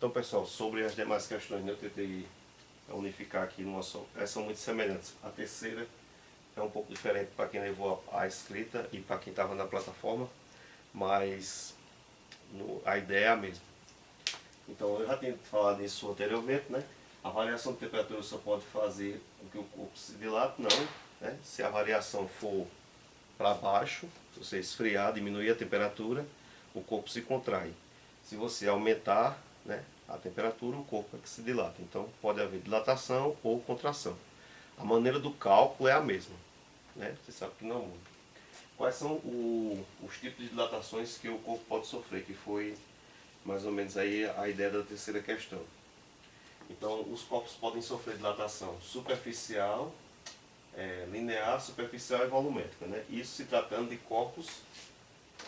Então, pessoal, sobre as demais questões, eu tentei unificar aqui numa só. Elas são muito semelhantes. A terceira é um pouco diferente para quem levou a escrita e para quem estava na plataforma, mas a ideia é a mesma. Então, eu já tinha falado isso anteriormente, né? A variação de temperatura só pode fazer com que o corpo se dilate, não, né? Se a variação for para baixo, se você esfriar, diminuir a temperatura, o corpo se contrai. Se você aumentar, né, a temperatura, o corpo é que se dilata. Então pode haver dilatação ou contração. A maneira do cálculo é a mesma, né? Você sabe que não muda. Quais são os tipos de dilatações que o corpo pode sofrer, que foi mais ou menos aí a ideia da terceira questão. Então os corpos podem sofrer dilatação superficial, linear, superficial e volumétrica, né? Isso se tratando de corpos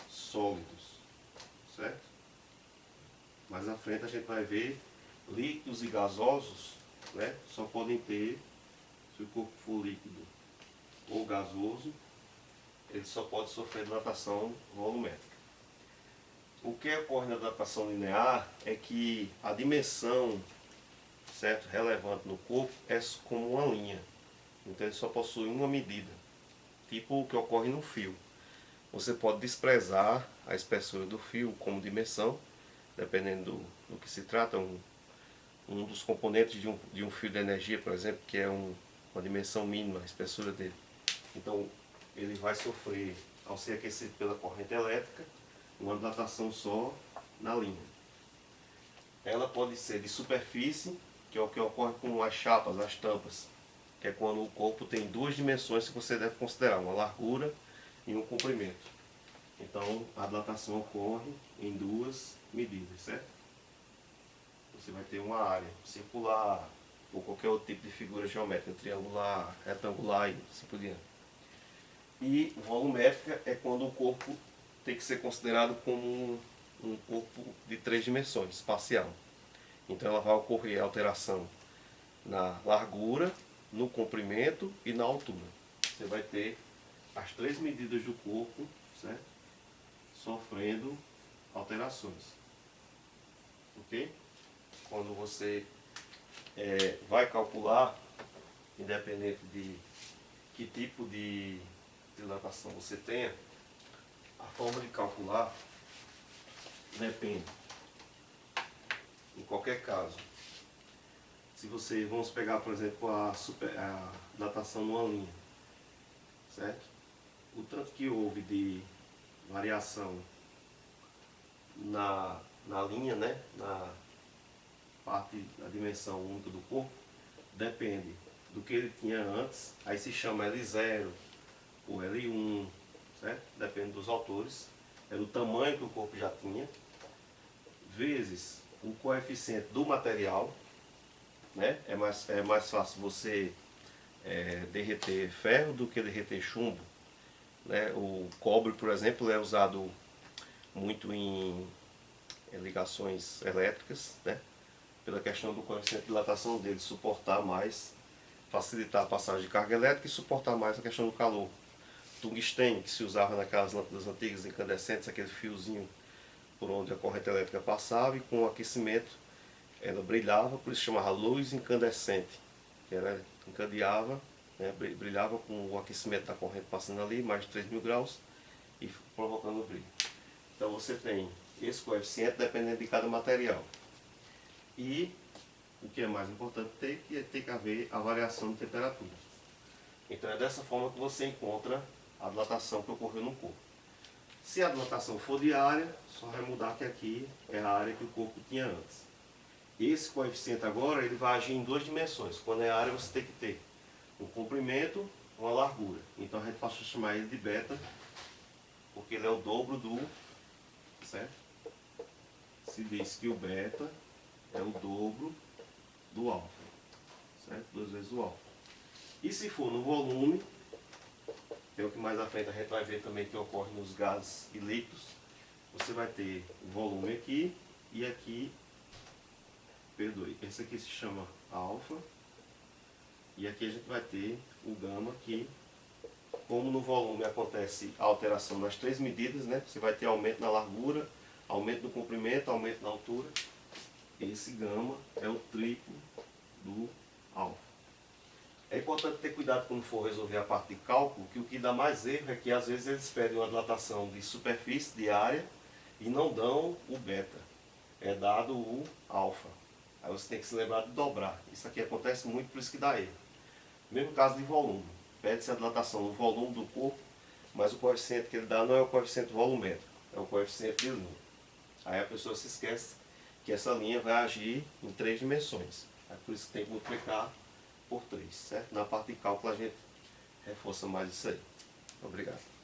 sólidos, certo? Mais à frente a gente vai ver líquidos e gasosos, né? Só podem ter, se o corpo for líquido ou gasoso, ele só pode sofrer dilatação volumétrica. O que ocorre na dilatação linear é que a dimensão, certo, relevante no corpo é como uma linha. Então ele só possui uma medida, tipo o que ocorre no fio. Você pode desprezar a espessura do fio como dimensão, dependendo do que se trata. Um dos componentes de um fio de energia, por exemplo, que é uma dimensão mínima, a espessura dele. Então ele vai sofrer, ao ser aquecido pela corrente elétrica, uma dilatação só na linha. Ela pode ser de superfície, que é o que ocorre com as chapas, as tampas, que é quando o corpo tem duas dimensões que você deve considerar, uma largura e um comprimento. Então a dilatação ocorre em duas medidas, certo? Você vai ter uma área circular ou qualquer outro tipo de figura geométrica, triangular, retangular e assim por diante. E volumétrica é quando o corpo tem que ser considerado como um corpo de três dimensões, espacial. Então ela vai ocorrer alteração na largura, no comprimento e na altura. Você vai ter as três medidas do corpo, certo? Sofrendo alterações. Ok? Quando você vai calcular, independente de que tipo de dilatação você tenha, a forma de calcular depende. Em qualquer caso, se você, vamos pegar por exemplo a dilatação numa linha, certo? O tanto que houve de variação na linha, né, na parte da dimensão única do corpo, depende do que ele tinha antes, aí se chama L0 ou L1, certo? Depende dos autores, é do tamanho que o corpo já tinha, vezes o coeficiente do material, né? É mais fácil você derreter ferro do que derreter chumbo, né? O cobre, por exemplo, é usado muito em ligações elétricas, né? Pela questão do coeficiente de dilatação dele, suportar mais, facilitar a passagem de carga elétrica e suportar mais a questão do calor. Tungstênio, que se usava naquelas lâmpadas antigas incandescentes, aquele fiozinho por onde a corrente elétrica passava, e com o aquecimento ela brilhava, por isso chamava luz incandescente, que ela encadeava, né, brilhava com o aquecimento da corrente passando ali, mais de 3.000 graus, e provocando o brilho. Então você tem esse coeficiente dependendo de cada material. E o que é mais importante tem que haver a variação de temperatura. Então é dessa forma que você encontra a dilatação que ocorreu no corpo. Se a dilatação for diária, só vai mudar que aqui é a área que o corpo tinha antes. Esse coeficiente agora ele vai agir em duas dimensões. Quando é área você tem que ter um comprimento, uma largura. Então a gente pode chamar ele de beta, porque ele é o dobro do, certo? Se diz que o beta é o dobro do alfa, certo? 2 vezes o alfa. E se for no volume, que é o que mais à frente a gente vai ver também que ocorre nos gases e líquidos, você vai ter o volume aqui e aqui, perdoe, esse aqui se chama alfa, e aqui a gente vai ter o gama, que como no volume acontece a alteração nas três medidas, né? Você vai ter aumento na largura, aumento no comprimento, aumento na altura. esse gama é o triplo do alfa. É importante ter cuidado quando for resolver a parte de cálculo, que o que dá mais erro é que às vezes eles pedem uma dilatação de superfície, de área, e não dão o beta. É dado o alfa. Aí você tem que se lembrar de dobrar. Isso aqui acontece muito, por isso que dá erro. Mesmo caso de volume. Pede-se a dilatação no volume do corpo, mas o coeficiente que ele dá não é o coeficiente volumétrico, é o coeficiente de linha. Aí a pessoa se esquece que essa linha vai agir em 3 dimensões. É por isso que tem que multiplicar por 3, certo? Na parte de cálculo a gente reforça mais isso aí. Obrigado.